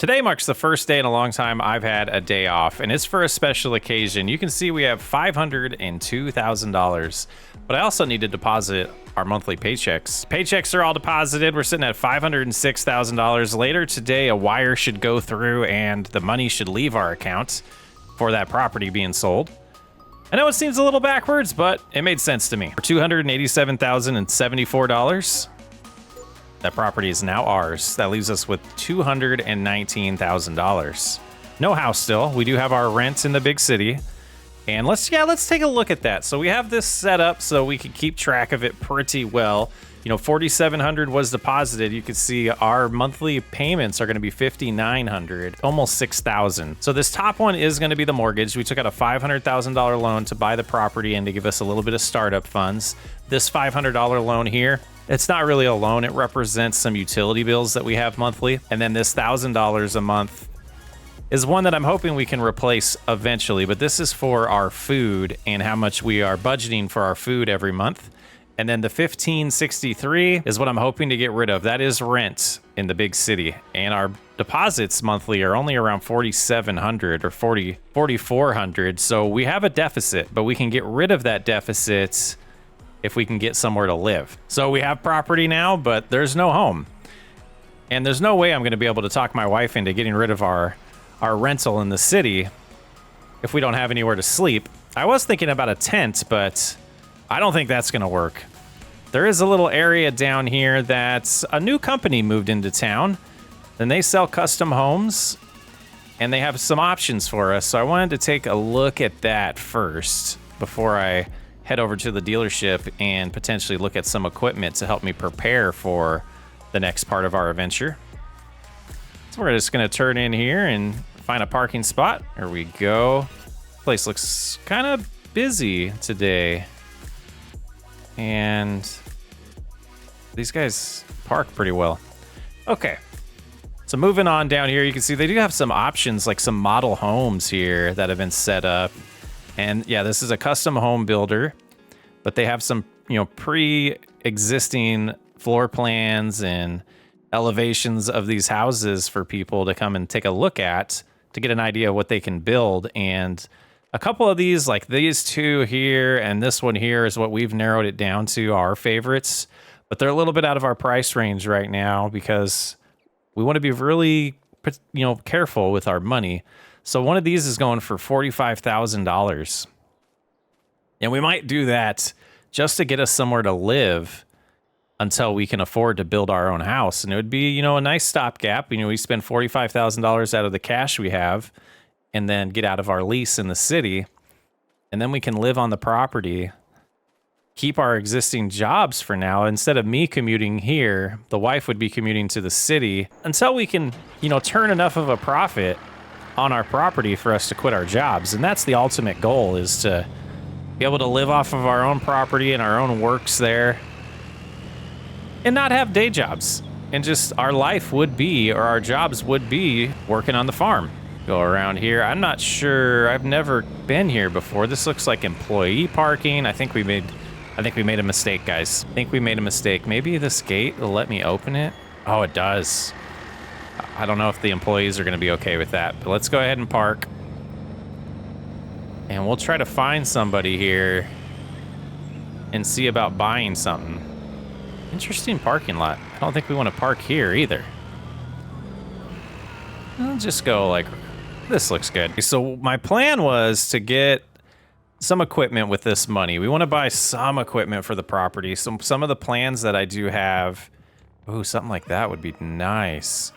Today marks the first day in a long time I've had a day off, and it's for a special occasion. You can see we have $502,000, but I also need to deposit our monthly paychecks. Paychecks are all deposited. We're sitting at $506,000. Later today, a wire should go through and the money should leave our account for that property being sold. I know it seems a little backwards, but it made sense to me. For $287,074. That property is now ours. That leaves us with $219,000. No house still. We do have our rent in the big city. And let's take a look at that. So we have this set up so we can keep track of it pretty well. You know, $4,700 was deposited. You can see our monthly payments are going to be $5,900, almost $6,000. So this top one is going to be the mortgage. We took out a $500,000 loan to buy the property and to give us a little bit of startup funds. This $500 loan here, it's not really a loan. It represents some utility bills that we have monthly. And then this $1,000 a month is one that I'm hoping we can replace eventually. But this is for our food and how much we are budgeting for our food every month. And then the $1,563 is what I'm hoping to get rid of. That is rent in the big city. And our deposits monthly are only around $4,700 or $4,400. So we have a deficit, but we can get rid of that deficit if we can get somewhere to live. So we have property now, but there's no home. And there's no way I'm going to be able to talk my wife into getting rid of our rental in the city if we don't have anywhere to sleep. I was thinking about a tent, but I don't think that's going to work. There is a little area down here that a new company moved into town, and they sell custom homes, and they have some options for us. So I wanted to take a look at that first before I head over to the dealership and potentially look at some equipment to help me prepare for the next part of our adventure. So we're just going to turn in here and find a parking spot. Here we go. Place looks kind of busy today. And these guys park pretty well. Okay. So moving on down here, you can see they do have some options, like some model homes here that have been set up. And yeah, this is a custom home builder, but they have some, pre-existing floor plans and elevations of these houses for people to come and take a look at to get an idea of what they can build. And a couple of these, like these two here and this one here, is what we've narrowed it down to our favorites, but they're a little bit out of our price range right now because we want to be really, careful with our money. So one of these is going for $45,000. And we might do that just to get us somewhere to live until we can afford to build our own house. And it would be, a nice stopgap. We spend $45,000 out of the cash we have and then get out of our lease in the city. And then we can live on the property, keep our existing jobs for now. Instead of me commuting here, the wife would be commuting to the city until we can, turn enough of a profit on our property for us to quit our jobs. And that's the ultimate goal, is to be able to live off of our own property and our own works there and not have day jobs. And just our life would be, or our jobs would be, working on the farm. Go around here. I'm not sure. I've never been here before. This looks like employee parking. I think we made a mistake, guys. I think we made a mistake. Maybe this gate will let me open it. Oh, it does. I don't know if the employees are going to be okay with that, but let's go ahead and park. And we'll try to find somebody here and see about buying something. Interesting parking lot. I don't think we want to park here either. I'll just go like, this looks good. So my plan was to get some equipment with this money. We want to buy some equipment for the property. Some of the plans that I do have, something like that would be nice.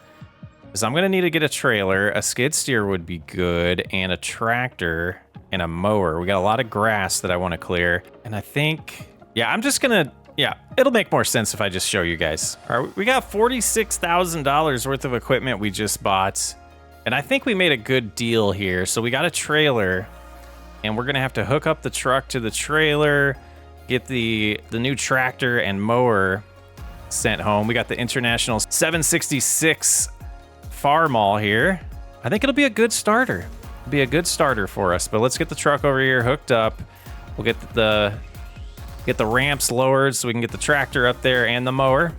So I'm going to need to get a trailer, a skid steer would be good, and a tractor and a mower. We got a lot of grass that I want to clear. And I think, it'll make more sense if I just show you guys. All right, we got $46,000 worth of equipment we just bought. And I think we made a good deal here. So we got a trailer, and we're going to have to hook up the truck to the trailer, get the new tractor and mower sent home. We got the International 766 Farmall here. I think it'll be a good starter. It'll be a good starter for us. But let's get the truck over here hooked up. We'll get the ramps lowered so we can get the tractor up there and the mower.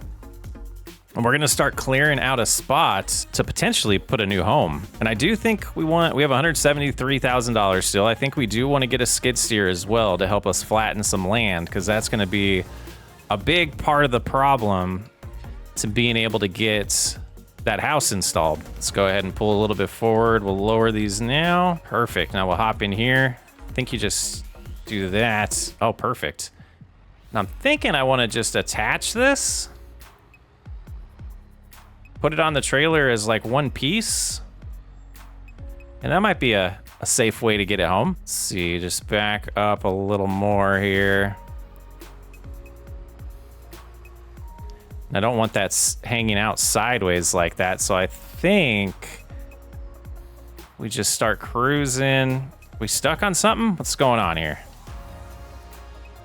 And we're gonna start clearing out a spot to potentially put a new home. And I do think we have $173,000 still. I think we do want to get a skid steer as well to help us flatten some land, because that's gonna be a big part of the problem to being able to get that house installed. Let's go ahead and pull a little bit forward. We'll lower these now. Perfect. Now we'll hop in here. I think you just do that. Oh, perfect. And I'm thinking I want to just attach this. Put it on the trailer as like one piece. And that might be a safe way to get it home. Let's see, just back up a little more here. I don't want that hanging out sideways like that, so I think we just start cruising. We stuck on something? What's going on here?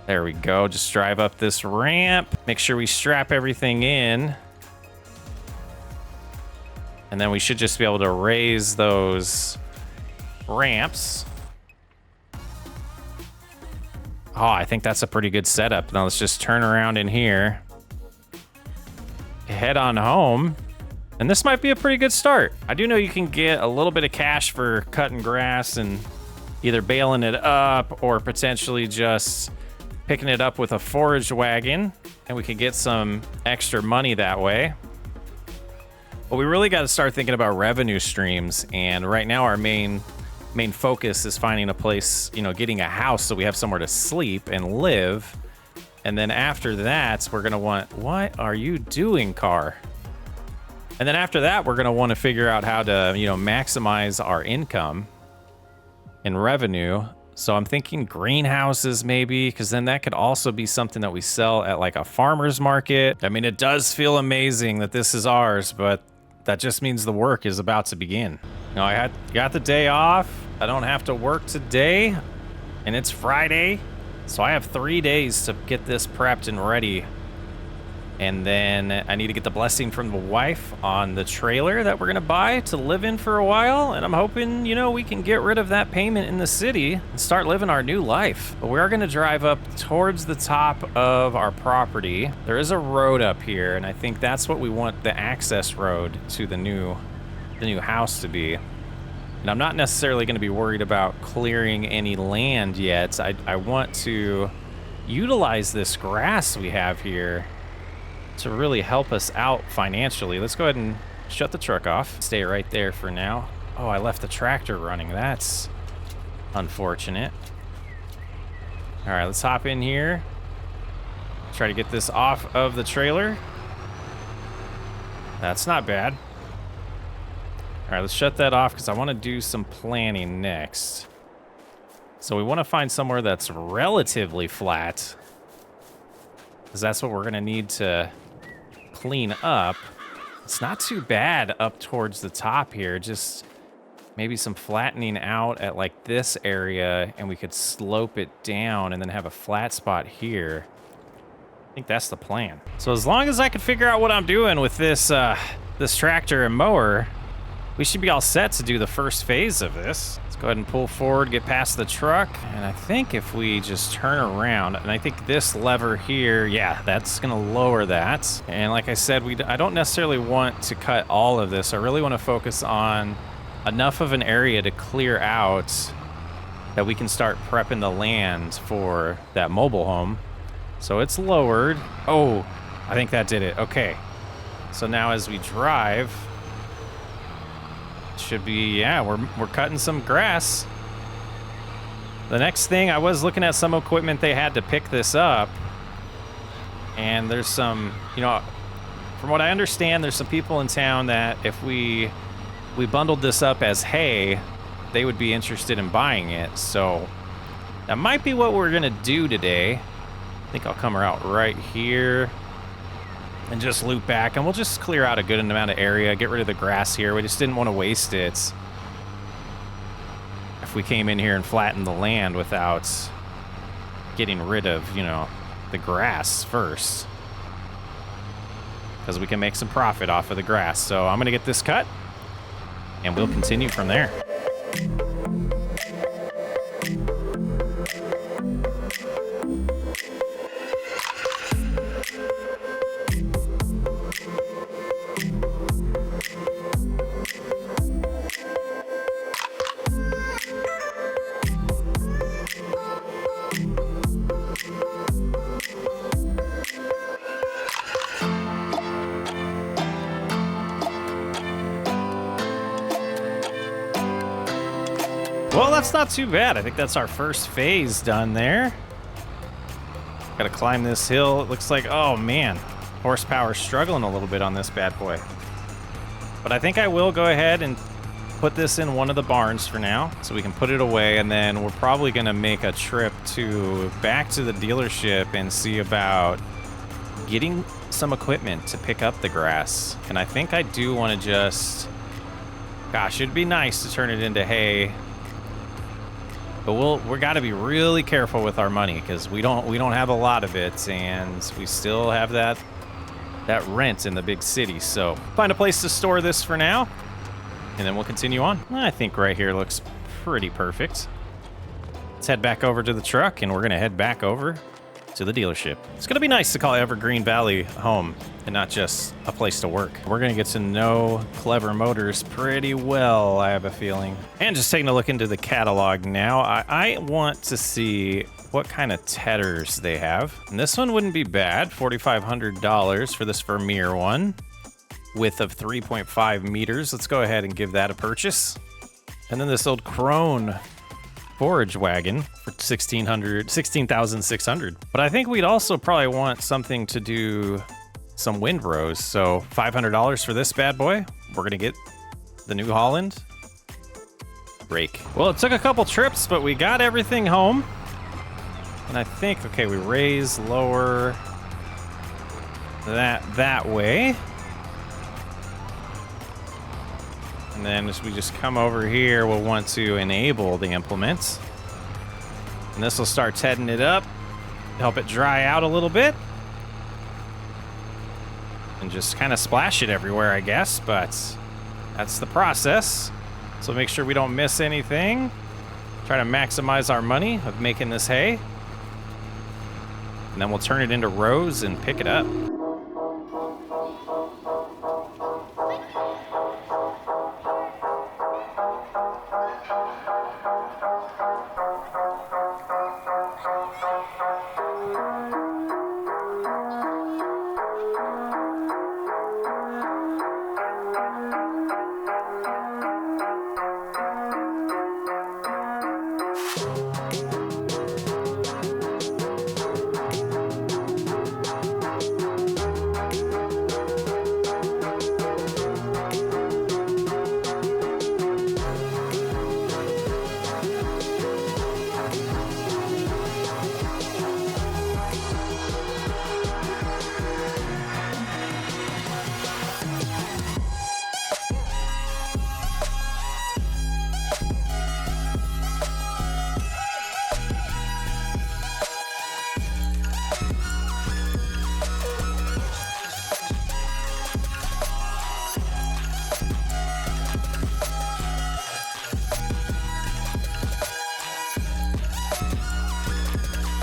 There we go. Just drive up this ramp. Make sure we strap everything in. And then we should just be able to raise those ramps. Oh, I think that's a pretty good setup. Now let's just turn around in here. Head on home. And this might be a pretty good start. I do know you can get a little bit of cash for cutting grass and either baling it up or potentially just picking it up with a forage wagon. And we can get some extra money that way. But we really got to start thinking about revenue streams, and right now our main focus is finding a place, you know, getting a house so we have somewhere to sleep and live. And then after that, we're gonna want, what are you doing, car? And then after that, we're gonna want to figure out how to, you know, maximize our income and revenue. So I'm thinking greenhouses maybe, because then that could also be something that we sell at like a farmer's market. I mean, it does feel amazing that this is ours, but that just means the work is about to begin. You know, I got the day off. I don't have to work today, and it's Friday. So I have 3 days to get this prepped and ready. And then I need to get the blessing from the wife on the trailer that we're gonna buy to live in for a while. And I'm hoping, you know, we can get rid of that payment in the city and start living our new life. But we are gonna drive up towards the top of our property. There is a road up here, and I think that's what we want the access road to the new house to be. And I'm not necessarily gonna be worried about clearing any land yet. I want to utilize this grass we have here to really help us out financially. Let's go ahead and shut the truck off. Stay right there for now. Oh, I left the tractor running. That's unfortunate. All right, let's hop in here. Try to get this off of the trailer. That's not bad. All right, let's shut that off because I want to do some planning next. So we want to find somewhere that's relatively flat, because that's what we're going to need to clean up. It's not too bad up towards the top here, just maybe some flattening out at like this area, and we could slope it down and then have a flat spot here. I think that's the plan. So as long as I can figure out what I'm doing with this this tractor and mower, we should be all set to do the first phase of this. Let's go ahead and pull forward, get past the truck. And I think if we just turn around, and I think this lever here, yeah, that's gonna lower that. And like I said, I don't necessarily want to cut all of this. I really wanna focus on enough of an area to clear out that we can start prepping the land for that mobile home. So it's lowered. Oh, I think that did it. Okay. So now as we drive, should be, yeah, we're cutting some grass. The next thing, I was looking at some equipment they had to pick this up, and there's some, you know, from what I understand, there's some people in town that if we bundled this up as hay, they would be interested in buying it. So that might be what we're gonna do today. I think I'll come out right here and just loop back, and we'll just clear out a good amount of area, get rid of the grass here. We just didn't want to waste it if we came in here and flattened the land without getting rid of, you know, the grass first, because we can make some profit off of the grass. So I'm gonna get this cut and we'll continue from there. Well, that's not too bad. I think that's our first phase done there. Gotta climb this hill. It looks like, oh man, horsepower struggling a little bit on this bad boy. But I think I will go ahead and put this in one of the barns for now so we can put it away, and then we're probably gonna make a trip back to the dealership and see about getting some equipment to pick up the grass. And I think I do want to just, gosh, it'd be nice to turn it into hay, but we got to be really careful with our money because we don't have a lot of it, and we still have that rent in the big city. So find a place to store this for now, and then we'll continue on. I think right here looks pretty perfect. Let's head back over to the truck, and we're gonna head back over to the dealership. It's gonna be nice to call Evergreen Valley home and not just a place to work. We're gonna get to know Clever Motors pretty well, I have a feeling. And just taking a look into the catalog now, I want to see what kind of tethers they have. And this one wouldn't be bad, $4,500 for this Vermeer one. Width of 3.5 meters. Let's go ahead and give that a purchase. And then this old Krone forage wagon for $16,600. But I think we'd also probably want something to do some windrows. So $500 for this bad boy. We're gonna get the New Holland rake. Well, it took a couple trips, but we got everything home. And I think, okay, we raise, lower that way. And then as we just come over here, we'll want to enable the implements. And this will start tedding it up, help it dry out a little bit. And just kind of splash it everywhere, I guess, but that's the process. So make sure we don't miss anything. Try to maximize our money of making this hay. And then we'll turn it into rows and pick it up.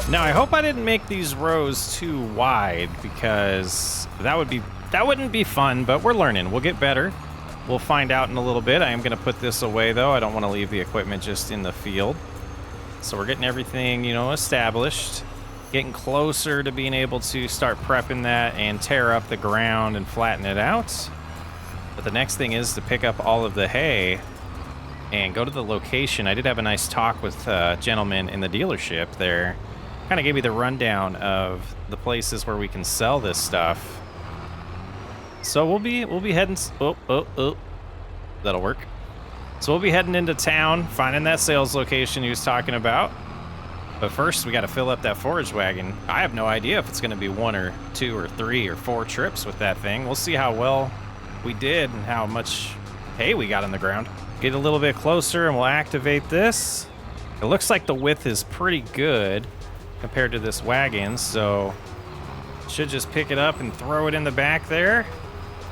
Now, I hope I didn't make these rows too wide because that wouldn't be fun, but we're learning. We'll get better. We'll find out in a little bit. I am going to put this away, though. I don't want to leave the equipment just in the field. So we're getting everything, established. Getting closer to being able to start prepping that and tear up the ground and flatten it out. But the next thing is to pick up all of the hay and go to the location. I did have a nice talk with a gentleman in the dealership there. Kind of gave me the rundown of the places where we can sell this stuff. So we'll be heading. That'll work. So we'll be heading into town, finding that sales location he was talking about. But first, we got to fill up that forage wagon. I have no idea if it's going to be 1 or 2 or 3 or 4 trips with that thing. We'll see how well we did and how much hay we got on the ground. Get a little bit closer and we'll activate this. It looks like the width is pretty good compared to this wagon, so should just pick it up and throw it in the back there.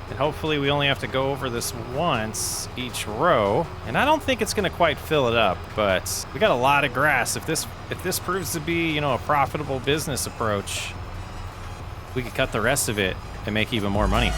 And hopefully we only have to go over this once each row. And I don't think it's going to quite fill it up, but we got a lot of grass. If this proves to be, a profitable business approach, we could cut the rest of it and make even more money.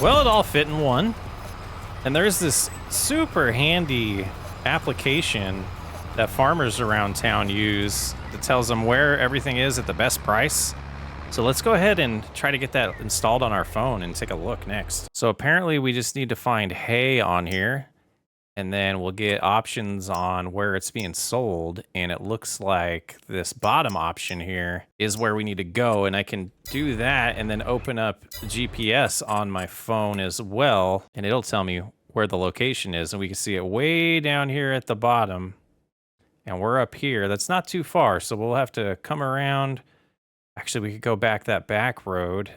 Well, it all fit in one. And there's this super handy application that farmers around town use that tells them where everything is at the best price. So let's go ahead and try to get that installed on our phone and take a look next. So apparently we just need to find hay on here, and then we'll get options on where it's being sold. And it looks like this bottom option here is where we need to go. And I can do that and then open up GPS on my phone as well. And it'll tell me where the location is. And we can see it way down here at the bottom. And we're up here. That's not too far. So we'll have to come around. Actually, we could go back that back road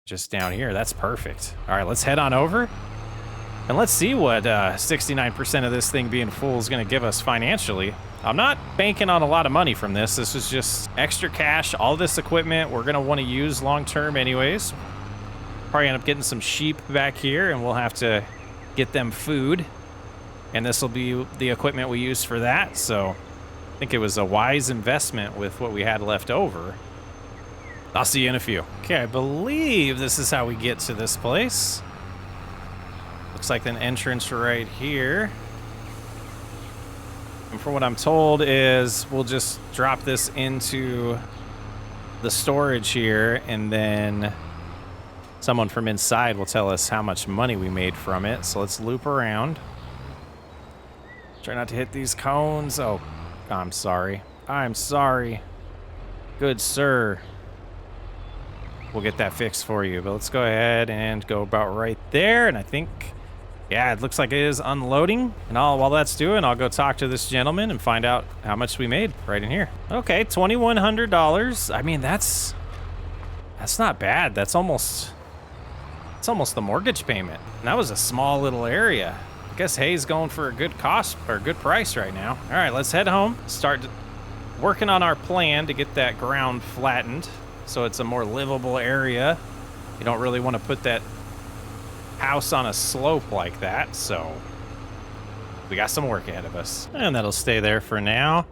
just down here. That's perfect. All right, let's head on over. And let's see what 69% of this thing being full is going to give us financially. I'm not banking on a lot of money from this. This is just extra cash. All this equipment we're going to want to use long-term anyways. Probably end up getting some sheep back here, and we'll have to get them food. And this will be the equipment we use for that. So I think it was a wise investment with what we had left over. I'll see you in a few. Okay, I believe this is how we get to this place. Looks like an entrance right here. And from what I'm told is we'll just drop this into the storage here, and then someone from inside will tell us how much money we made from it. So let's loop around. Try not to hit these cones. Oh, I'm sorry. I'm sorry. Good sir. We'll get that fixed for you, but let's go ahead and go about right there. And I think, yeah, it looks like it is unloading. And while that's doing, I'll go talk to this gentleman and find out how much we made right in here. Okay, $2,100. I mean, that's not bad. That's almost the mortgage payment. And that was a small little area. I guess hay's going for a good cost or a good price right now. All right, let's head home. Start working on our plan to get that ground flattened so it's a more livable area. You don't really want to put that house on a slope like that, so we got some work ahead of us. And that'll stay there for now.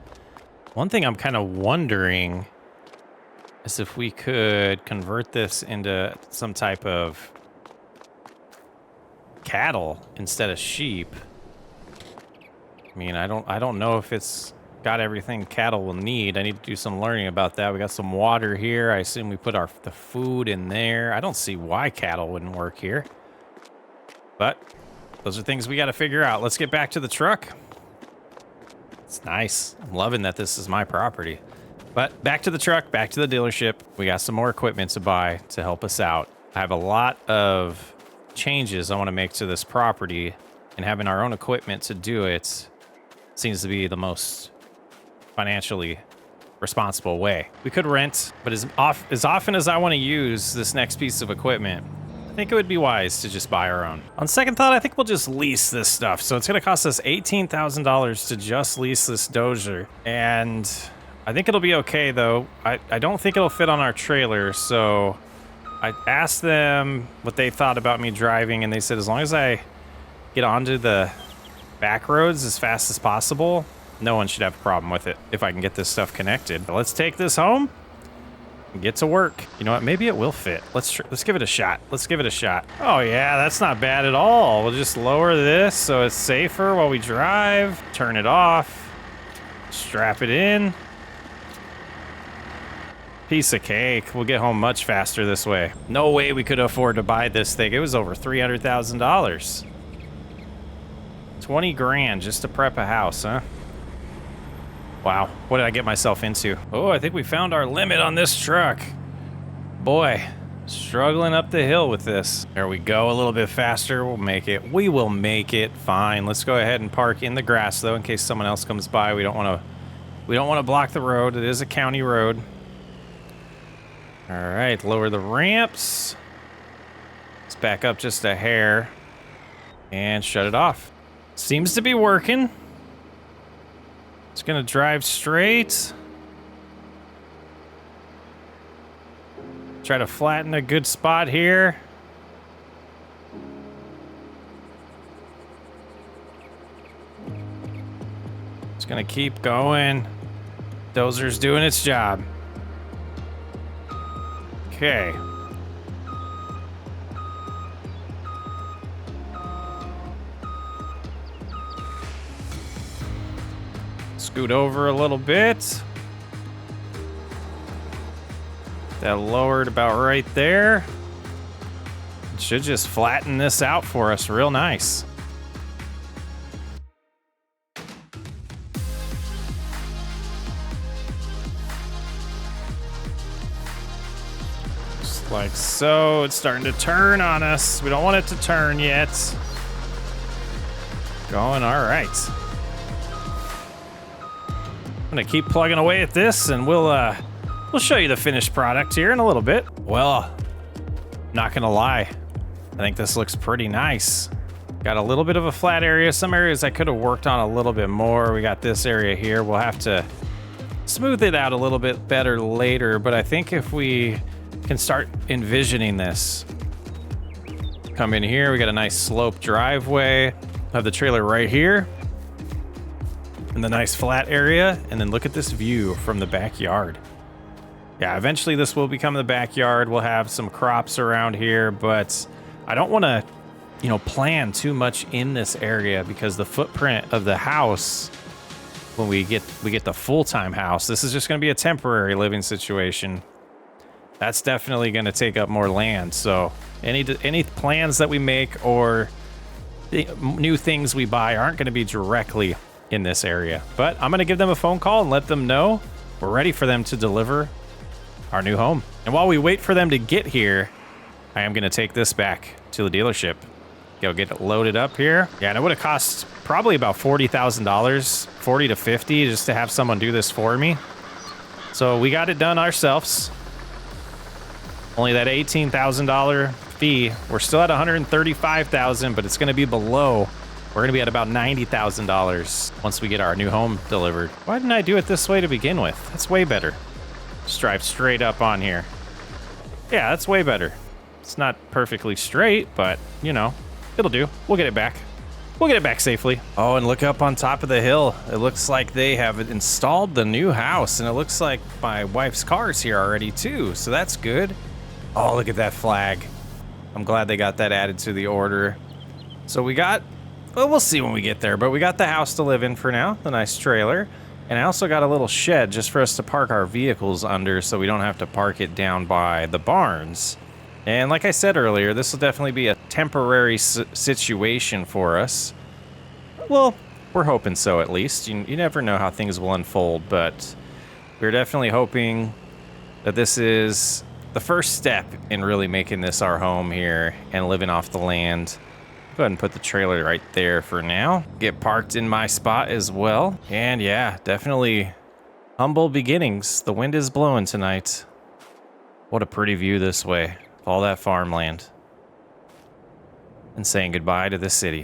One thing I'm kind of wondering is if we could convert this into some type of cattle instead of sheep. I mean, I don't know if it's got everything cattle will need. I need to do some learning about that. We got some water here. I assume we put the food in there. I don't see why cattle wouldn't work here. But those are things we got to figure out. Let's get back to the truck. It's nice. I'm loving that this is my property. But back to the truck, back to the dealership. We got some more equipment to buy to help us out. I have a lot of changes I want to make to this property, and having our own equipment to do it seems to be the most financially responsible way. We could rent, but as often as I want to use this next piece of equipment, I think it would be wise to just buy our own. On second thought, I think we'll just lease this stuff. So it's going to cost us $18,000 to just lease this dozer. And I think it'll be okay, though. I don't think it'll fit on our trailer. So I asked them what they thought about me driving, and they said as long as I get onto the back roads as fast as possible, no one should have a problem with it if I can get this stuff connected. But let's take this home and get to work. You know what? Maybe it will fit. Let's give it a shot. Let's give it a shot. Oh yeah, that's not bad at all. We'll just lower this so it's safer while we drive. Turn it off. Strap it in. Piece of cake. We'll get home much faster this way. No way we could afford to buy this thing. It was over $300,000. 20 grand just to prep a house, huh? Wow, what did I get myself into? Oh, I think we found our limit on this truck. Boy, struggling up the hill with this. There we go, a little bit faster. We'll make it. We will make it. Fine. Let's go ahead and park in the grass, though, in case someone else comes by. We don't want to block the road. It is a county road. All right, lower the ramps. Let's back up just a hair and shut it off. Seems to be working. It's gonna drive straight. Try to flatten a good spot here. It's gonna keep going. Dozer's doing its job. Okay. Scoot over a little bit. That lowered about right there. It should just flatten this out for us real nice. Just like so. It's starting to turn on us. We don't want it to turn yet. Going all right. I'm gonna keep plugging away at this, and we'll show you the finished product here in a little bit. Well, not gonna lie, I think this looks pretty nice. Got a little bit of a flat area. Some areas I could have worked on a little bit more. We got this area here. We'll have to smooth it out a little bit better later, but I think if we can start envisioning this. Come in here, we got a nice sloped driveway. Have the trailer right here. In the nice flat area, and then look at this view from the backyard. Yeah, eventually this will become the backyard. We'll have some crops around here, but I don't want to, plan too much in this area because the footprint of the house, when we get the full-time house, this is just going to be a temporary living situation. That's definitely going to take up more land. So any plans that we make or the new things we buy aren't going to be directly in this area. But I'm going to give them a phone call and let them know we're ready for them to deliver our new home. And while we wait for them to get here, I am going to take this back to the dealership. Go get it loaded up here. Yeah, and it would have cost probably about $40,000, 40 to 50, just to have someone do this for me. So we got it done ourselves. Only that $18,000 fee. We're still at $135,000, but it's going to be below. We're going to be at about $90,000 once we get our new home delivered. Why didn't I do it this way to begin with? That's way better. Just drive straight up on here. Yeah, that's way better. It's not perfectly straight, but, it'll do. We'll get it back. We'll get it back safely. Oh, and look up on top of the hill. It looks like they have installed the new house, and it looks like my wife's car's here already, too, so that's good. Oh, look at that flag. I'm glad they got that added to the order. So we got... Well, we'll see when we get there, but we got the house to live in for now, the nice trailer. And I also got a little shed just for us to park our vehicles under so we don't have to park it down by the barns. And like I said earlier, this will definitely be a temporary situation for us. Well, we're hoping so at least. You never know how things will unfold, but we're definitely hoping that this is the first step in really making this our home here and living off the land. Go ahead and put the trailer right there for now. Get parked in my spot as well. And yeah, definitely humble beginnings. The wind is blowing tonight. What a pretty view this way. All that farmland. And saying goodbye to the city.